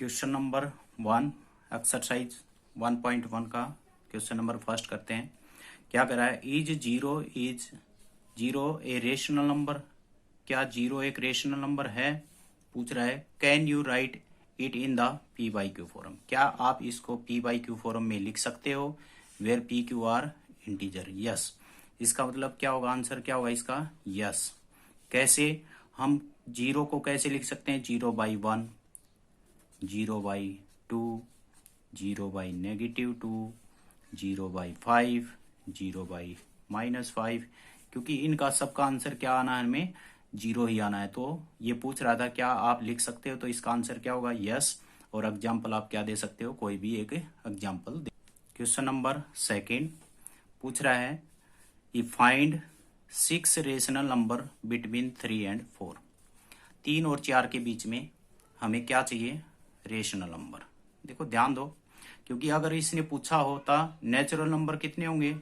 Question number 1 exercise 1.1 का question number first करते हैं। क्या कह रहा है? Is zero a rational number? क्या जीरो एक रेशनल नंबर है? पूछ रहा है can you right it in the P by Q form? क्या आप इसको पी बाई क्यू फॉर्म में लिख सकते हो where p q are integer? Yes. इसका मतलब क्या होगा? आंसर क्या होगा इसका? यस। कैसे हम जीरो को कैसे लिख सकते हैं? 0/1, 0/2, 0/-2, 0/5, 0/-5, क्योंकि इनका सबका आंसर क्या आना है? हमें जीरो ही आना है। तो ये पूछ रहा था क्या आप लिख सकते हो, तो इसका आंसर क्या होगा? यस। और एग्जाम्पल आप क्या दे सकते हो? कोई भी एक एग्जाम्पल दे। क्वेश्चन नंबर सेकंड पूछ रहा है ये find 6 rational number between 3 and 4। 3 और 4 के बीच में हमें क्या चाहिए? Rational number. देखो ध्यान दो, क्योंकि अगर इसने पूछा होता नेचुरल नंबर कितने होंगे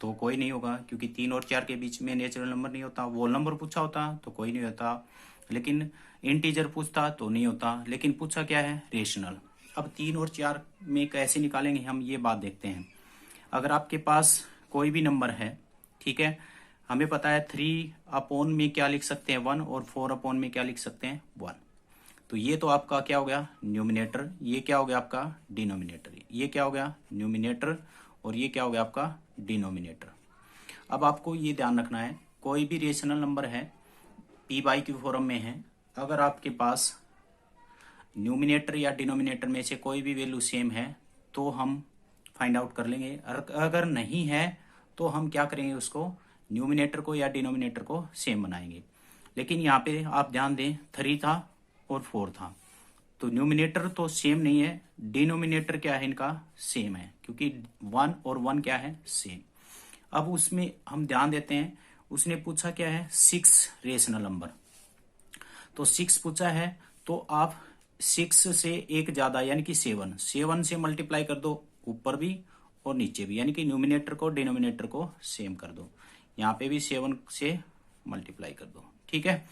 तो कोई नहीं होगा, क्योंकि 3 और 4 के बीच में नेचुरल नंबर नहीं होता। वोल नंबर पूछा होता तो कोई नहीं होता, लेकिन इंटीजर पूछता तो नहीं होता। लेकिन पूछा क्या है? रेशनल। अब 3 और 4 में कैसे निकालेंगे हम, ये बात देखते हैं। अगर आपके पास कोई भी नंबर है, ठीक है, हमें पता है 3 में क्या लिख सकते हैं? 1, और 4 में क्या लिख सकते हैं? 1। तो ये तो आपका क्या हो गया? न्यूमिनेटर। ये क्या हो गया आपका? डिनोमिनेटर। ये क्या हो गया? न्यूमिनेटर। और ये क्या हो गया आपका? डिनोमिनेटर। अब आपको ये ध्यान रखना है, कोई भी रेशनल नंबर है पी बाई क्यू फॉर्म में है, अगर आपके पास न्यूमिनेटर या डिनोमिनेटर में से कोई भी वैल्यू सेम है तो हम फाइंड आउट कर लेंगे। अगर नहीं है तो हम क्या करेंगे? उसको न्यूमिनेटर को या डिनोमिनेटर को सेम बनाएंगे। लेकिन यहाँ पे आप ध्यान दें 3 था और 4 था, तो न्यूमिनेटर तो सेम नहीं है, डिनोमिनेटर क्या है इनका? सेम है, क्योंकि 1 और 1 क्या है? सेम। अब उसमें हम ध्यान देते हैं, उसने पूछा क्या है? 6 रेशनल नंबर। तो 6 पूछा है तो आप 6 से एक ज्यादा यानी कि 7 से मल्टीप्लाई कर दो, ऊपर भी और नीचे भी, यानी कि न्यूमिनेटर को डिनोमिनेटर को सेम कर दो। यहाँ पे भी 7 से मल्टीप्लाई कर दो, ठीक है।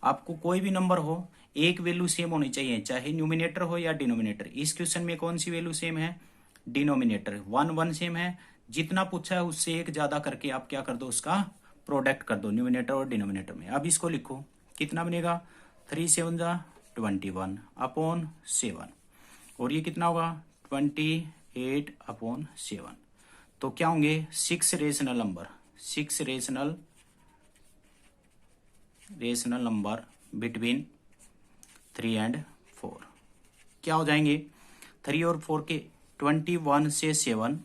आपको कोई भी नंबर हो, एक वैल्यू सेम होनी चाहिए, चाहे न्यूमिनेटर हो या डिनोमिनेटर। इस क्वेश्चन में कौन सी वैल्यू सेम है? डिनोमिनेटर 1 सेम है। जितना पूछा है उससे एक ज्यादा करके आप क्या कर दो? उसका प्रोडक्ट कर दो न्यूमिनेटर और डिनोमिनेटर में। अब इसको लिखो, कितना बनेगा? 3 7 21 अपॉन 7, और ये कितना होगा? 28/7। तो क्या होंगे? 6 rational number. 6 rational number between 3 and 4 क्या हो जाएंगे? 3 और 4 के 21 से 7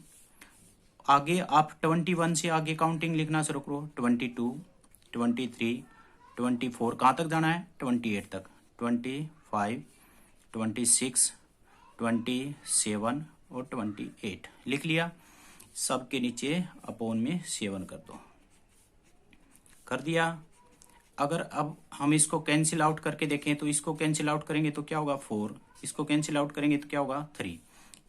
आगे, आप 21 से आगे काउंटिंग लिखना शुरू करो। 22, 23, 24, कहाँ तक जाना है? 28 तक। 25, 26, 27 और 28 लिख लिया। सबके नीचे अपॉन में 7 कर दो। कर दिया। अगर अब हम इसको कैंसिल आउट करके देखें तो इसको कैंसिल आउट करेंगे तो क्या होगा? 4। इसको कैंसिल आउट करेंगे तो क्या होगा? 3।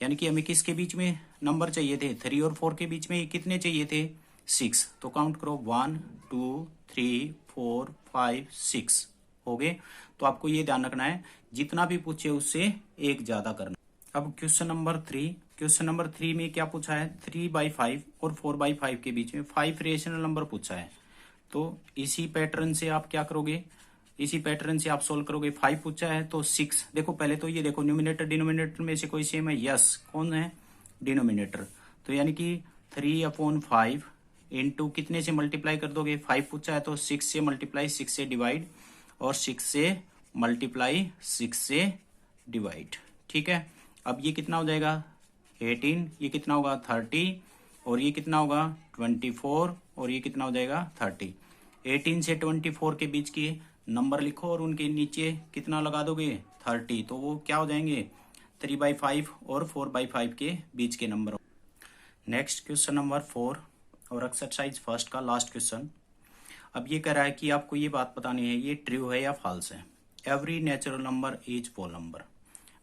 यानी कि हमें किसके बीच में नंबर चाहिए थे? 3 और 4 के बीच में कितने चाहिए थे? 6। तो काउंट करो, 1 2 3 4 5 6 हो गए। तो आपको ये ध्यान रखना है, जितना भी पूछे उससे एक ज्यादा करना। अब क्वेश्चन नंबर 3। क्वेश्चन नंबर 3 में क्या पूछा है? 3/5 और 4/5 के बीच में 5 रेशनल नंबर पूछा है। तो इसी पैटर्न से आप क्या करोगे? इसी पैटर्न से आप सोल्व करोगे। 5 पूछा है तो 6। देखो पहले तो ये देखो, न्यूमिनेटर डिनोमिनेटर में से कोई सेम है? यस। कौन है? डिनोमिनेटर। तो यानी कि 3/5 इंटू कितने से मल्टीप्लाई कर दोगे? 5 पूछा है तो 6 से मल्टीप्लाई, 6 से डिवाइड, और 6 से मल्टीप्लाई, 6 से डिवाइड, ठीक है। अब ये कितना हो जाएगा? 18। ये कितना होगा? 30। और ये कितना होगा? 24। और ये कितना हो जाएगा? 30। 18 से 24 के बीच के नंबर लिखो और उनके नीचे कितना लगा दोगे? 30। तो वो क्या हो जाएंगे? 3/5 और 4/5 के बीच के नंबर। नेक्स्ट क्वेश्चन नंबर 4 और एक्सरसाइज फर्स्ट का लास्ट क्वेश्चन। अब ये कह रहा है कि आपको ये बात बतानी है, ये ट्रू है या फॉल्स है। Every natural number is whole number.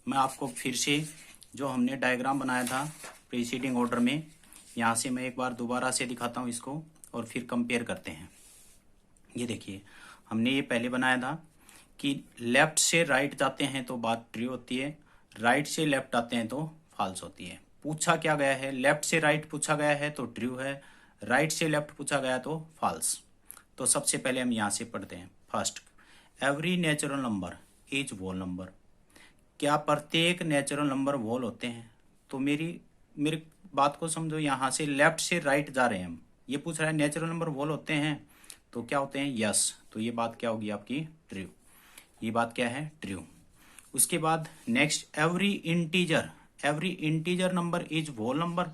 मैं आपको फिर से जो हमने डायग्राम बनाया था प्रीसीडिंग ऑर्डर में, यहाँ से मैं एक बार दोबारा से दिखाता हूँ इसको और फिर कंपेयर करते हैं। ये देखिए, हमने ये पहले बनाया था कि लेफ्ट से राइट जाते हैं तो बात ट्रू होती है, राइट से लेफ्ट आते हैं तो फॉल्स होती है। पूछा क्या गया है, लेफ्ट से राइट पूछा गया है तो ट्रू है, राइट से लेफ्ट पूछा गया तो फॉल्स। तो सबसे पहले हम यहां से पढ़ते हैं। First, every natural number is whole number. क्या प्रत्येक नेचुरल नंबर होल होते हैं? तो मेरी बात को समझो, यहां से लेफ्ट से राइट जा रहे हैं हम। ये पूछ रहा है नेचुरल नंबर होल होते हैं, तो क्या होते हैं? यस। तो ये बात क्या होगी आपकी? ट्रू। ये बात क्या है? ट्रू। उसके बाद next, every integer number is whole number.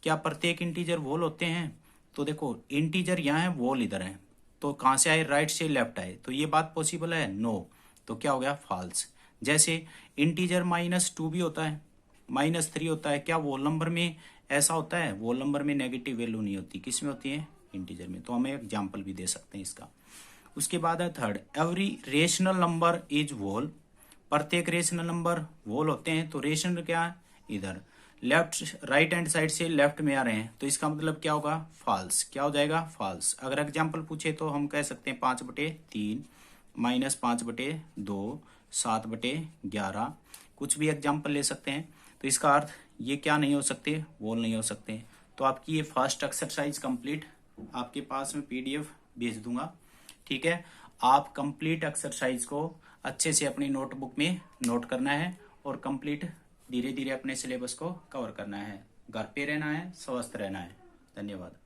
क्या प्रत्येक इंटीजर होल होते हैं? तो देखो, इंटीजर यहाँ है, होल इधर है, तो कहाँ से आए? राइट से लेफ्ट आए, तो ये बात पॉसिबल है? नो। तो क्या हो गया? फॉल्स। जैसे इंटीजर -2 भी होता है, -3 होता है, क्या होल नंबर में ऐसा होता है? होल नंबर में नेगेटिव वैल्यू नहीं होती, किस में होती है? इंटीजर में। तो हमें एग्जाम्पल भी दे सकते हैं इसका। उसके बाद है third, every rational number is whole. प्रत्येक रेशनल नंबर होल होते हैं, तो रेशनल क्या है? इधर लेफ्ट राइट हैंड साइड से लेफ्ट में आ रहे हैं, तो इसका मतलब क्या होगा? फॉल्स। क्या हो जाएगा? फॉल्स। अगर एग्जाम्पल पूछे तो हम कह सकते हैं 5/3, -5/2, 7/11, कुछ भी एग्जाम्पल ले सकते हैं। तो इसका अर्थ ये क्या नहीं हो सकते? होल नहीं हो सकते। तो आपकी ये फर्स्ट एक्सरसाइज कंप्लीट, आपके पास में PDF भेज दूंगा, ठीक है। आप कंप्लीट एक्सरसाइज को अच्छे से अपनी नोटबुक में नोट करना है और कंप्लीट धीरे धीरे अपने सिलेबस को कवर करना है। घर पे रहना है, स्वस्थ रहना है। धन्यवाद।